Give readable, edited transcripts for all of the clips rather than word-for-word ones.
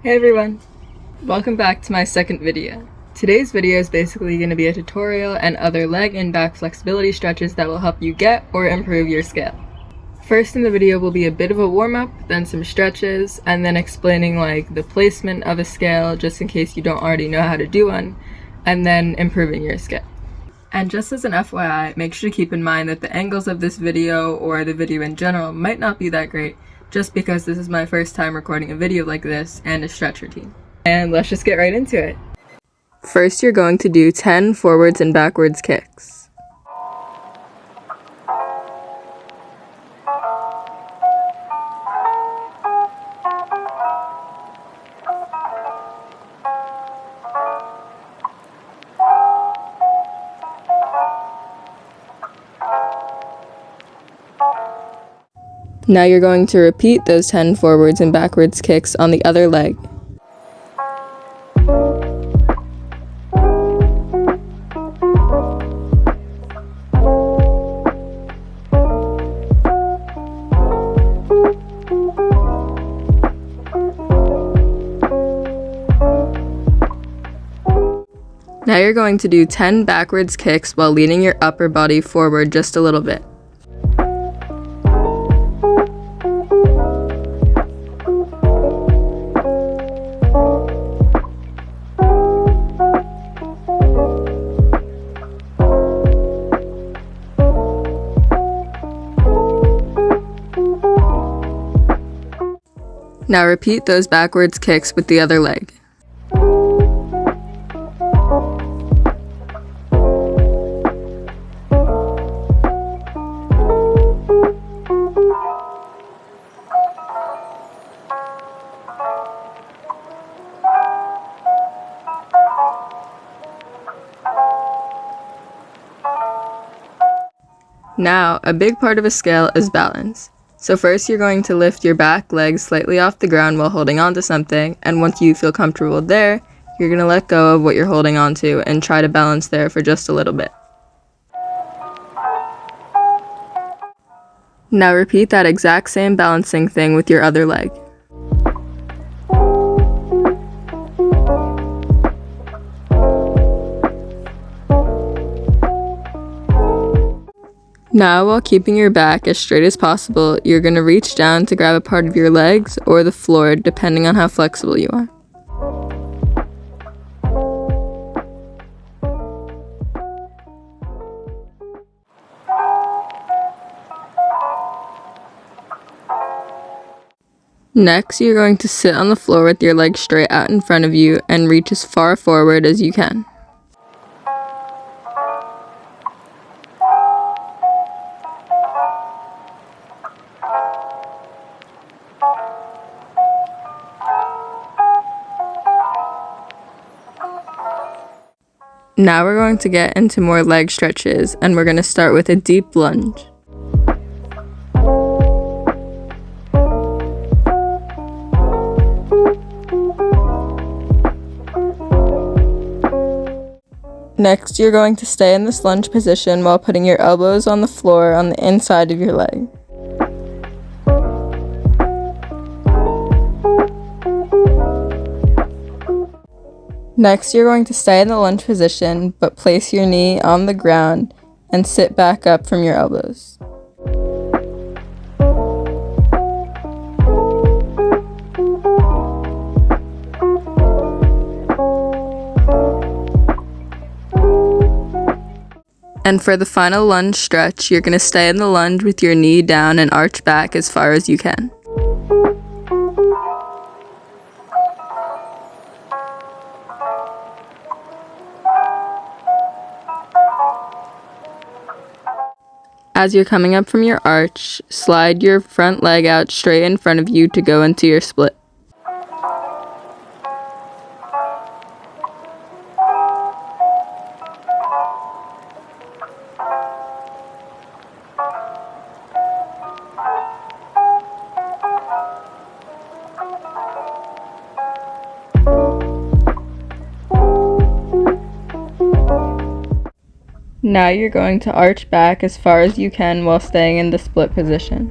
Hey everyone! Welcome back to my second video. Today's video is basically going to be a tutorial and other leg and back flexibility stretches that will help you get or improve your scale. First in the video will be a bit of a warm-up, then some stretches, and then explaining like the placement of a scale just in case you don't already know how to do one, and then improving your scale. And just as an FYI, make sure to keep in mind that the angles of this video or the video in general might not be that great, just because this is my first time recording a video like this and a stretch routine. And let's just get right into it. First, you're going to do 10 forwards and backwards kicks. Now you're going to repeat those 10 forwards and backwards kicks on the other leg. Now you're going to do 10 backwards kicks while leaning your upper body forward just a little bit. Now repeat those backwards kicks with the other leg. Now, a big part of a scale is balance. So first you're going to lift your back leg slightly off the ground while holding on to something, and once you feel comfortable there, you're going to let go of what you're holding on to and try to balance there for just a little bit. Now repeat that exact same balancing thing with your other leg. Now, while keeping your back as straight as possible, you're going to reach down to grab a part of your legs or the floor, depending on how flexible you are. Next, you're going to sit on the floor with your legs straight out in front of you and reach as far forward as you can. Now we're going to get into more leg stretches, and we're going to start with a deep lunge. Next, you're going to stay in this lunge position while putting your elbows on the floor on the inside of your leg. Next, you're going to stay in the lunge position, but place your knee on the ground and sit back up from your elbows. And for the final lunge stretch, you're going to stay in the lunge with your knee down and arch back as far as you can. As you're coming up from your arch, slide your front leg out straight in front of you to go into your split. Now you're going to arch back as far as you can while staying in the split position.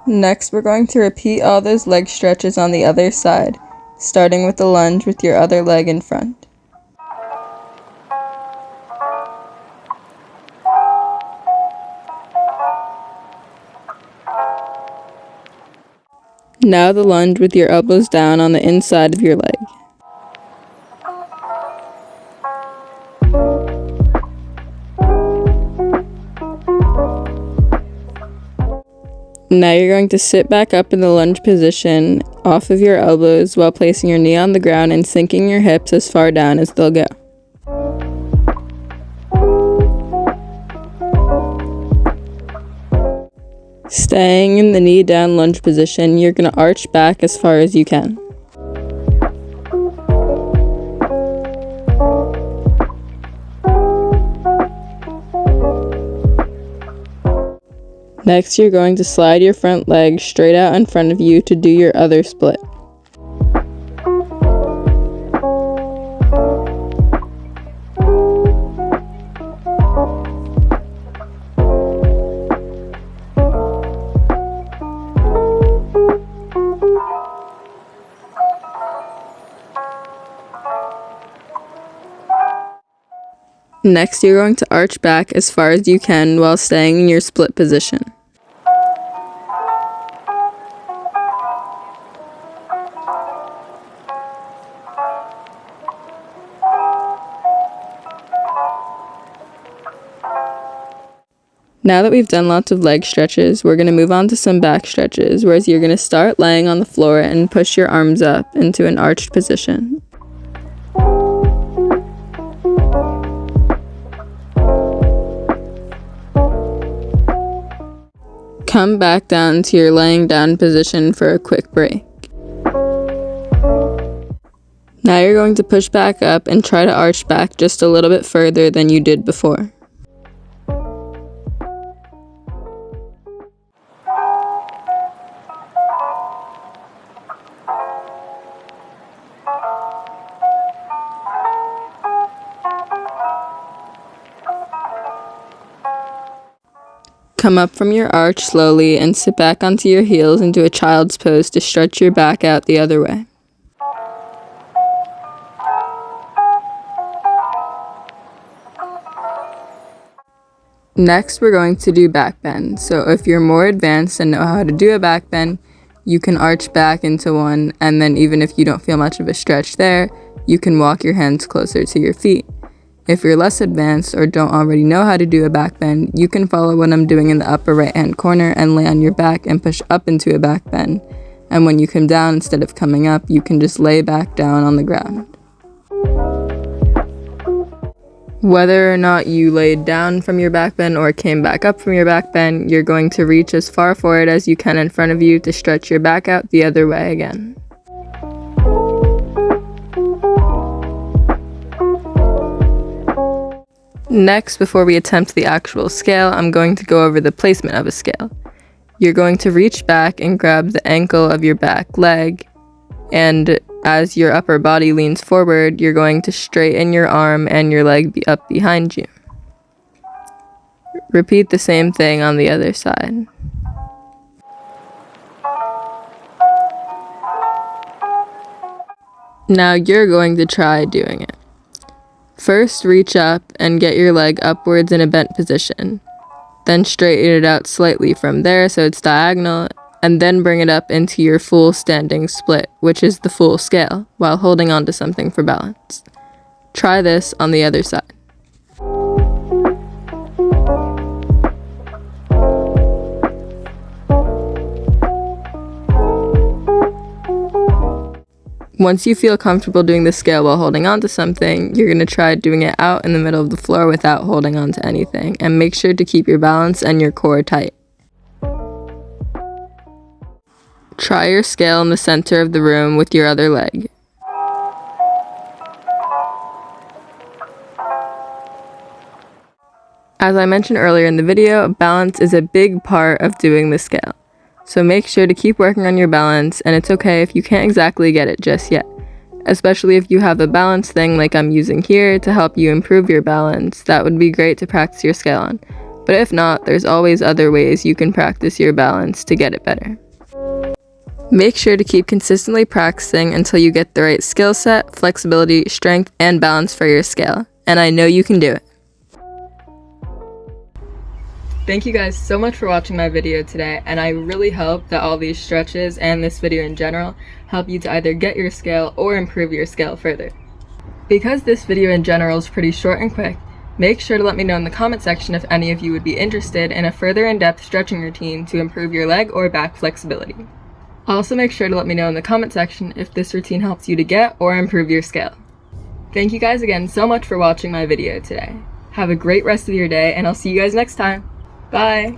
Next, we're going to repeat all those leg stretches on the other side, starting with the lunge with your other leg in front. Now the lunge with your elbows down on the inside of your leg. Now you're going to sit back up in the lunge position off of your elbows while placing your knee on the ground and sinking your hips as far down as they'll go. Staying in the knee down lunge position, you're going to arch back as far as you can. Next, you're going to slide your front leg straight out in front of you to do your other split. Next, you're going to arch back as far as you can while staying in your split position. Now that we've done lots of leg stretches, we're going to move on to some back stretches, whereas you're going to start laying on the floor and push your arms up into an arched position. Come back down to your laying down position for a quick break. Now you're going to push back up and try to arch back just a little bit further than you did before. Come up from your arch slowly and sit back onto your heels into a child's pose to stretch your back out the other way. Next, we're going to do back bend. So if you're more advanced and know how to do a back bend, you can arch back into one, and then even if you don't feel much of a stretch there, you can walk your hands closer to your feet. If you're less advanced or don't already know how to do a back bend, you can follow what I'm doing in the upper right hand corner and lay on your back and push up into a back bend. And when you come down, instead of coming up, you can just lay back down on the ground. Whether or not you laid down from your back bend or came back up from your back bend, you're going to reach as far forward as you can in front of you to stretch your back out the other way again. Next, before we attempt the actual scale, I'm going to go over the placement of a scale. You're going to reach back and grab the ankle of your back leg, and as your upper body leans forward, you're going to straighten your arm and your leg up behind you. Repeat the same thing on the other side. Now you're going to try doing it. First, reach up and get your leg upwards in a bent position. Then straighten it out slightly from there so it's diagonal, and then bring it up into your full standing split, which is the full scale, while holding onto something for balance. Try this on the other side. Once you feel comfortable doing the scale while holding on to something, you're going to try doing it out in the middle of the floor without holding on to anything, and make sure to keep your balance and your core tight. Try your scale in the center of the room with your other leg. As I mentioned earlier in the video, balance is a big part of doing the scale. So make sure to keep working on your balance, and it's okay if you can't exactly get it just yet. Especially if you have a balance thing like I'm using here to help you improve your balance, that would be great to practice your scale on. But if not, there's always other ways you can practice your balance to get it better. Make sure to keep consistently practicing until you get the right skill set, flexibility, strength, and balance for your scale. And I know you can do it. Thank you guys so much for watching my video today, and I really hope that all these stretches and this video in general help you to either get your scale or improve your scale further. Because this video in general is pretty short and quick, make sure to let me know in the comment section if any of you would be interested in a further in-depth stretching routine to improve your leg or back flexibility. Also make sure to let me know in the comment section if this routine helps you to get or improve your scale. Thank you guys again so much for watching my video today. Have a great rest of your day, and I'll see you guys next time. Bye!